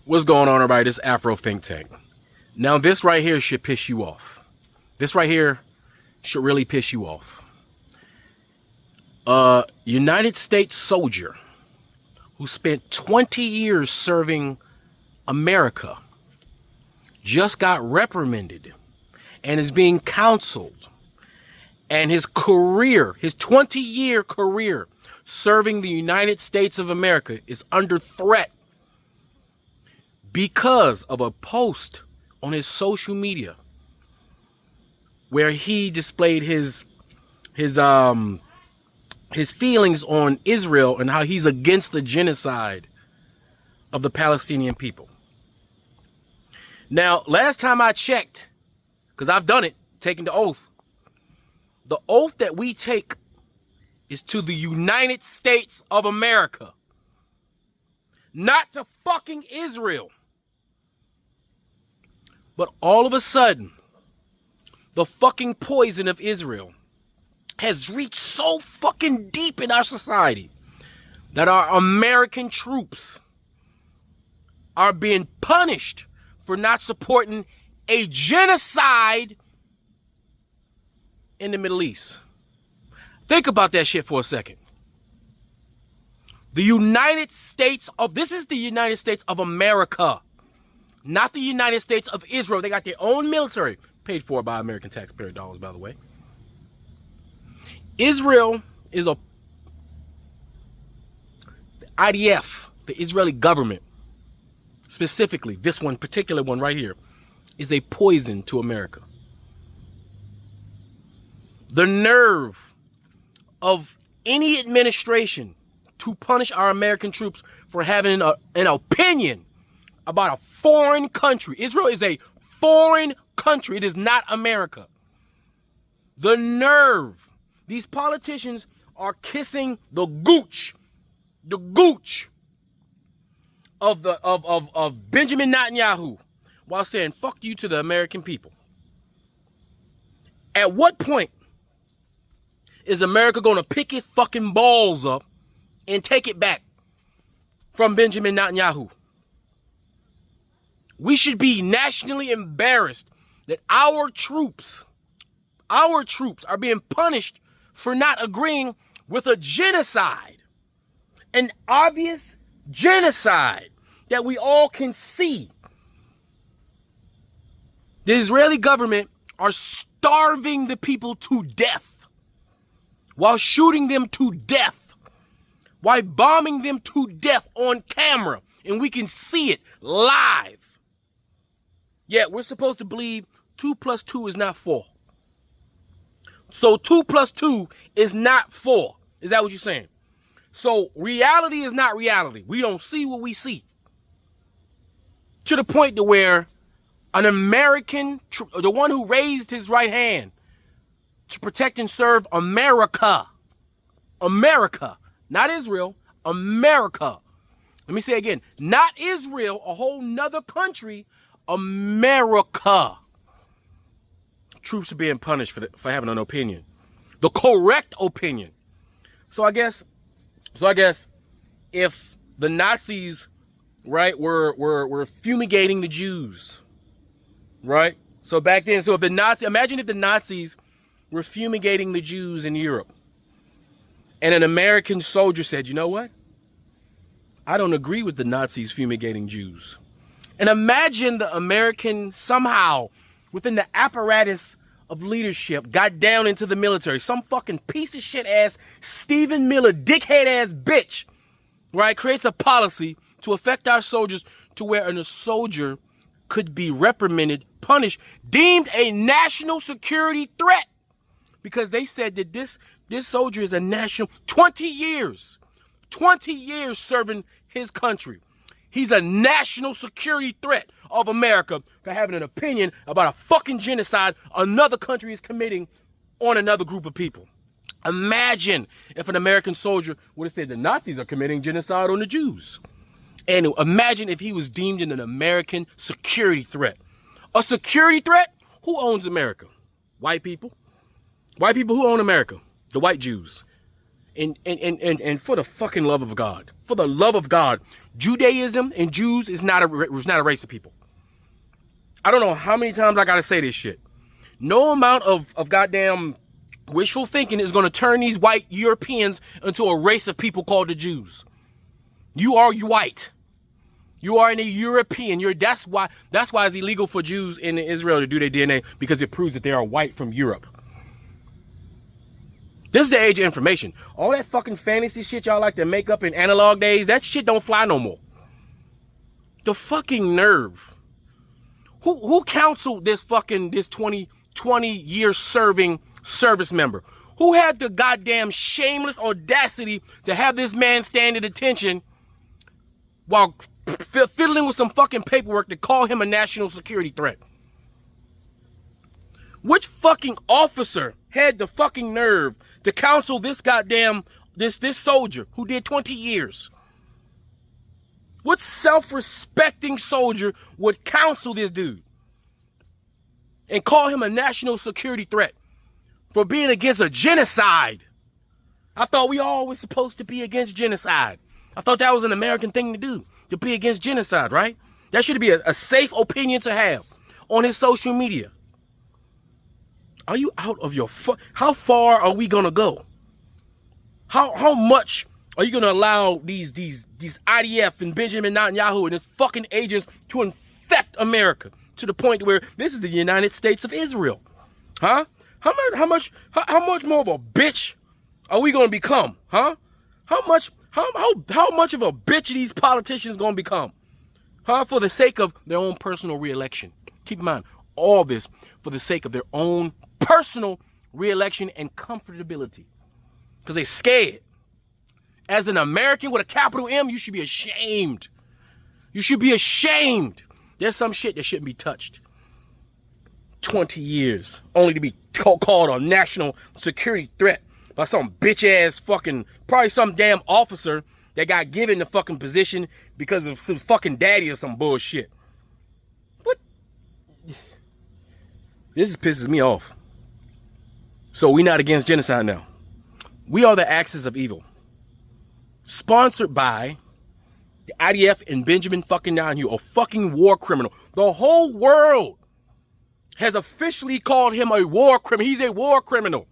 What's going on, everybody? This Afro Think Tank. Now, this right here should piss you off. This right here should really piss you off. United States soldier who spent 20 years serving America just got reprimanded and is being counseled. And his career, his 20-year career serving the United States of America is under threat because of a post on his social media where he displayed his feelings on Israel and how he's against the genocide of the Palestinian people. Now, last time I checked, because I've done it, taking the oath that we take is to the United States of America, not to fucking Israel. But all of a sudden, the fucking poison of Israel has reached so fucking deep in our society that our American troops are being punished for not supporting a genocide in the Middle East. Think about that shit for a second. This is the United States of America, not the United States of Israel. They got their own military, paid for by American taxpayer dollars, by the way. Israel is the IDF, the Israeli government, specifically, this one particular one right here, is a poison to America. The nerve of any administration to punish our American troops for having an opinion about a foreign country. Israel is a foreign country. It is not America. The nerve. These politicians are kissing the gooch of Benjamin Netanyahu while saying fuck you to the American people. At what point is America going to pick its fucking balls up and take it back from Benjamin Netanyahu? We should be nationally embarrassed that our troops are being punished for not agreeing with a genocide, an obvious genocide that we all can see. The Israeli government are starving the people to death while shooting them to death, while bombing them to death on camera, and we can see it live. Yet we're supposed to believe 2 + 2 is not 4. So 2 + 2 is not 4. Is that what you're saying? So reality is not reality. We don't see what we see. To the point to where an American, the one who raised his right hand to protect and serve America, not Israel, America. Let me say it again, not Israel, a whole nother country, America. Troops are being punished for having an opinion, the correct opinion. So I guess if the Nazis, right, were fumigating the Jews, right? So back then, imagine if the Nazis were fumigating the Jews in Europe, and an American soldier said, you know what? I don't agree with the Nazis fumigating Jews. And imagine the American somehow, within the apparatus of leadership, got down into the military. Some fucking piece of shit ass Stephen Miller, dickhead ass bitch, right, creates a policy to affect our soldiers to where a soldier could be reprimanded, punished, deemed a national security threat because they said that this soldier is a national, 20 years serving his country. He's a national security threat of America for having an opinion about a fucking genocide another country is committing on another group of people. Imagine if an American soldier would have said the Nazis are committing genocide on the Jews. And imagine if he was deemed an American security threat. A security threat? Who owns America? White people. White people who own America? The white Jews. And for the fucking love of God, for the love of God, Judaism and Jews is not a race of people. I don't know how many times I gotta say this shit. No amount of goddamn wishful thinking is gonna turn these white Europeans into a race of people called the Jews. You are white. You are a European. That's why it's illegal for Jews in Israel to do their DNA, because it proves that they are white from Europe. This is the age of information. All that fucking fantasy shit y'all like to make up in analog days, that shit don't fly no more. The fucking nerve. Who counseled this 20 year serving service member? Who had the goddamn shameless audacity to have this man stand at attention while fiddling with some fucking paperwork to call him a national security threat? Which fucking officer had the fucking nerve to counsel this goddamn, this soldier who did 20 years? What self-respecting soldier would counsel this dude and call him a national security threat for being against a genocide? I thought we all were supposed to be against genocide. I thought that was an American thing to do, to be against genocide, right? That should be a safe opinion to have on his social media. Are you out of your how far are we gonna go? How much are you gonna allow these IDF and Benjamin Netanyahu and his fucking agents to infect America to the point where this is the United States of Israel? Huh? How much more of a bitch are we gonna become? Huh? How much of a bitch are these politicians gonna become? Huh? For the sake of their own personal re-election. Keep in mind, all this for the sake of their own personal re-election and comfortability. Because they're scared. As an American with a capital M, you should be ashamed. You should be ashamed. There's some shit that shouldn't be touched. 20 years, only to be called a national security threat by some bitch-ass fucking, probably some damn officer that got given the fucking position because of some fucking daddy or some bullshit. What? This pisses me off. So we not against genocide now. We are the axis of evil. Sponsored by the IDF and Benjamin fucking Netanyahu, a fucking war criminal. The whole world has officially called him a war criminal. He's a war criminal.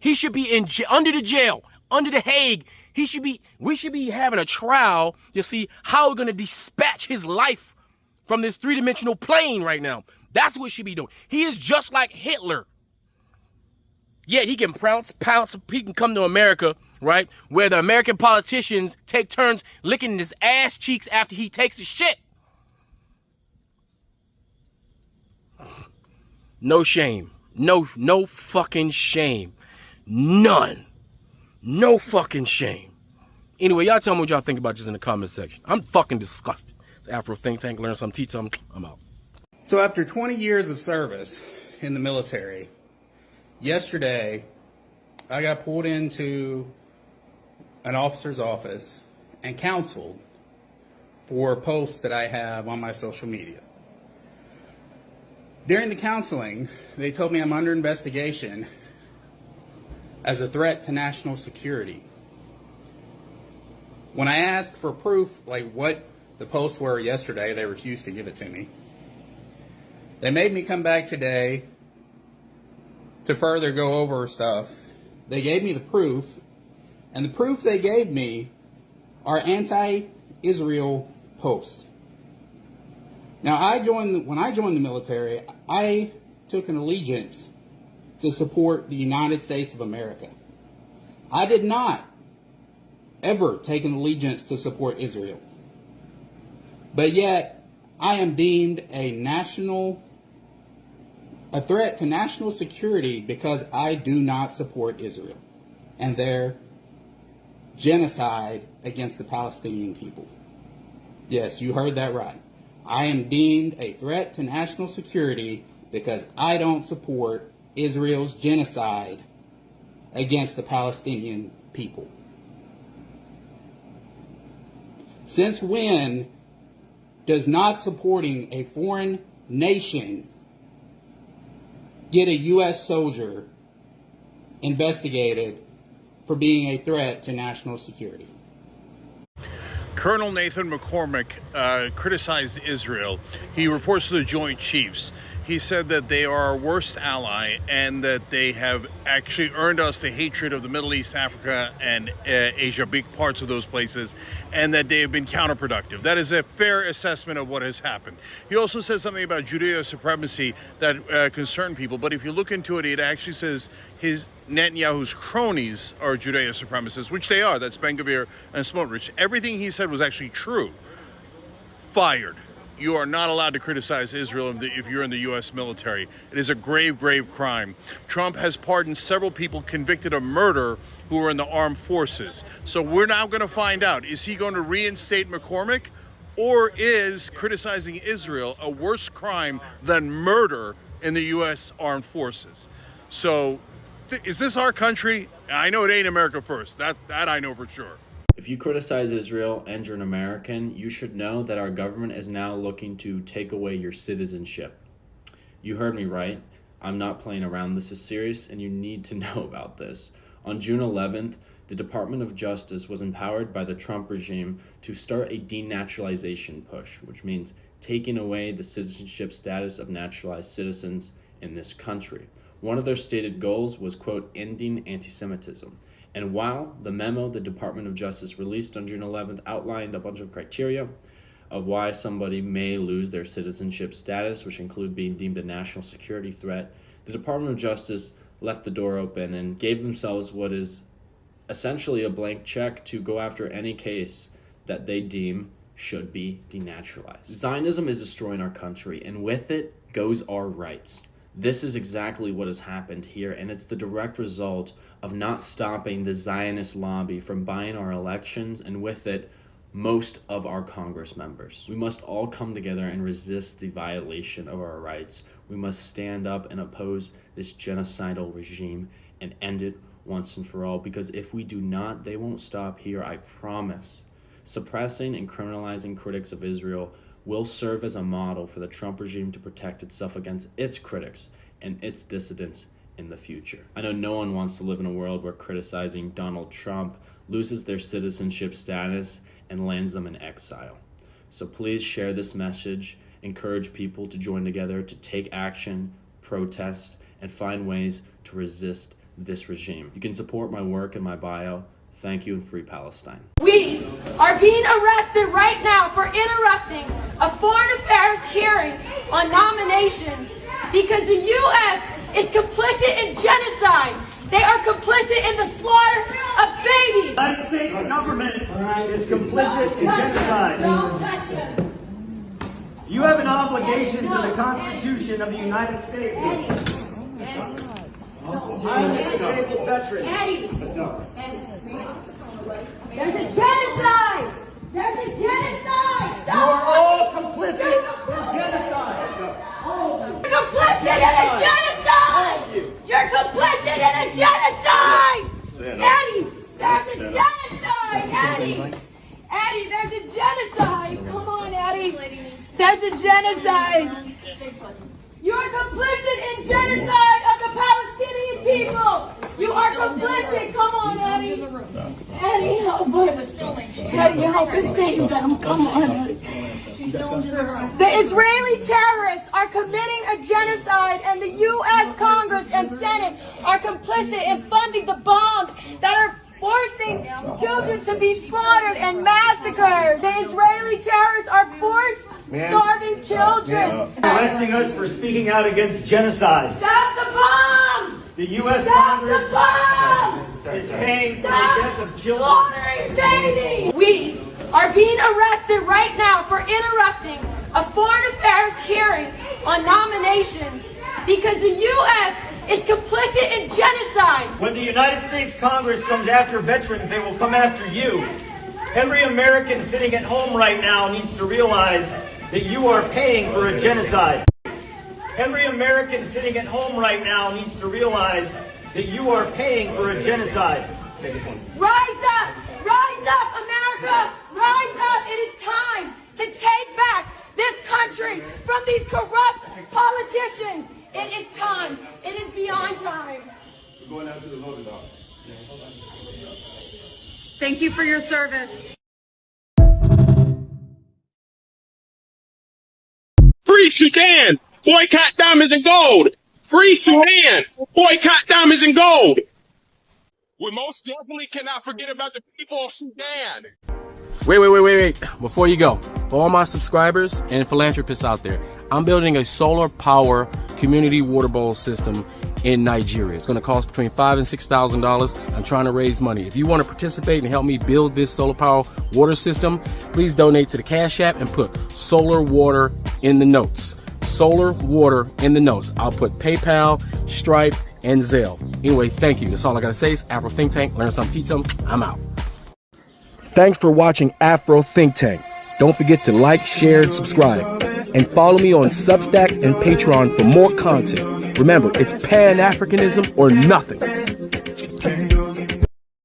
He should be under the jail, under the Hague. We should be having a trial to see how we're going to dispatch his life from this three-dimensional plane right now. That's what we should be doing. He is just like Hitler. Yet he can pounce, he can come to America, right, where the American politicians take turns licking his ass cheeks after he takes his shit. No shame. No fucking shame. None. No fucking shame. Anyway, y'all tell me what y'all think about this in the comment section. I'm fucking disgusted. It's Afro Think Tank, learn something, teach something. I'm out. So after 20 years of service in the military, yesterday I got pulled into an officer's office and counseled for posts that I have on my social media. During the counseling, they told me I'm under investigation as a threat to national security. When I asked for proof, like what the posts were yesterday, they refused to give it to me. They made me come back today to further go over stuff. They gave me the proof, and the proof they gave me are anti-Israel posts. Now, when I joined the military, I took an allegiance to support the United States of America. I did not ever take an allegiance to support Israel. But yet, I am deemed a threat to national security because I do not support Israel and their genocide against the Palestinian people. Yes, you heard that right. I am deemed a threat to national security because I don't support Israel's genocide against the Palestinian people. Since when does not supporting a foreign nation get a U.S. soldier investigated for being a threat to national security. Colonel Nathan McCormick criticized Israel. He reports to the Joint Chiefs. He said that they are our worst ally and that they have actually earned us the hatred of the Middle East, Africa, and Asia, big parts of those places, and that they have been counterproductive. That is a fair assessment of what has happened. He also says something about Judeo-supremacy that concerned people, but if you look into it, it actually says Netanyahu's cronies are Judeo-supremacists, which they are. That's Ben-Gvir and Smotrich. Everything he said was actually true. Fired. You are not allowed to criticize Israel if you're in the U.S. military. It is a grave, grave crime. Trump has pardoned several people convicted of murder who were in the armed forces. So we're now going to find out, is he going to reinstate McCormick, or is criticizing Israel a worse crime than murder in the U.S. armed forces? So is this our country? I know it ain't America first. That I know for sure. If you criticize Israel and you're an American, you should know that our government is now looking to take away your citizenship. You heard me right. I'm not playing around. This is serious, and you need to know about this. On June 11th, the Department of Justice was empowered by the Trump regime to start a denaturalization push, which means taking away the citizenship status of naturalized citizens in this country. One of their stated goals was, quote, ending anti-Semitism. And while the memo the Department of Justice released on June 11th outlined a bunch of criteria of why somebody may lose their citizenship status, which include being deemed a national security threat, the Department of Justice left the door open and gave themselves what is essentially a blank check to go after any case that they deem should be denaturalized. Zionism is destroying our country, and with it goes our rights. This is exactly what has happened here, and it's the direct result of not stopping the Zionist lobby from buying our elections, and with it, most of our Congress members. We must all come together and resist the violation of our rights. We must stand up and oppose this genocidal regime and end it once and for all, because if we do not, they won't stop here, I promise. Suppressing and criminalizing critics of Israel will serve as a model for the Trump regime to protect itself against its critics and its dissidents in the future. I know no one wants to live in a world where criticizing Donald Trump loses their citizenship status and lands them in exile. So please share this message, encourage people to join together to take action, protest, and find ways to resist this regime. You can support my work in my bio. Thank you, and free Palestine. We are being arrested right now for interrupting a foreign affairs hearing on nominations because the U.S. is complicit in genocide. They are complicit in the slaughter of babies. The United States government is complicit in genocide. Don't touch him. You have an obligation to the Constitution of the United States. I'm a disabled veteran. Eddie. There's a genocide. There's a genocide. Stop. You are all complicit in genocide. You're complicit in a genocide. You're complicit in a genocide. Eddie, there's a genocide. Eddie, there's a genocide. Come on, Eddie. There's a genocide. You're complicit in genocide of the Palestinian people. You are complicit. Come on, Eddie. Eddie, help us. Eddie, help us save them. Come on, Eddie. The Israeli terrorists are committing a genocide, and the U.S. Congress and Senate are complicit in funding the bombs that are forcing children to be slaughtered and massacred. The Israeli terrorists are starving children. Arresting us for speaking out against genocide. Stop the bombs! The U.S. Stop Congress the bombs! is paying for the Stop death of children. slaughtering babies! We are being arrested right now for interrupting a foreign affairs hearing on nominations because the U.S. is complicit in genocide. When the United States Congress comes after veterans, they will come after you. Every American sitting at home right now needs to realize that you are paying for a genocide. Every American sitting at home right now needs to realize that you are paying for a genocide. Take this one. Rise up, America, rise up. It is time to take back this country from these corrupt politicians. It is time. It is beyond time. We're going out to the voting office. Thank you for your service. Free Sudan! Boycott diamonds and gold! Free Sudan! Boycott diamonds and gold! We most definitely cannot forget about the people of Sudan! Wait. Before you go, for all my subscribers and philanthropists out there, I'm building a solar power community water bowl system in Nigeria. It's going to cost between $5,000 and $6,000. I'm trying to raise money. If you want to participate and help me build this solar power water system, please donate to the Cash App and put solar water in the notes. Solar water in the notes. I'll put PayPal, Stripe, and Zelle. Anyway, thank you. That's all I got to say. It's Afro Think Tank. Learn something, teach something. I'm out. Thanks for watching Afro Think Tank. Don't forget to like, share, and subscribe. And follow me on Substack and Patreon for more content. Remember, it's Pan-Africanism or nothing.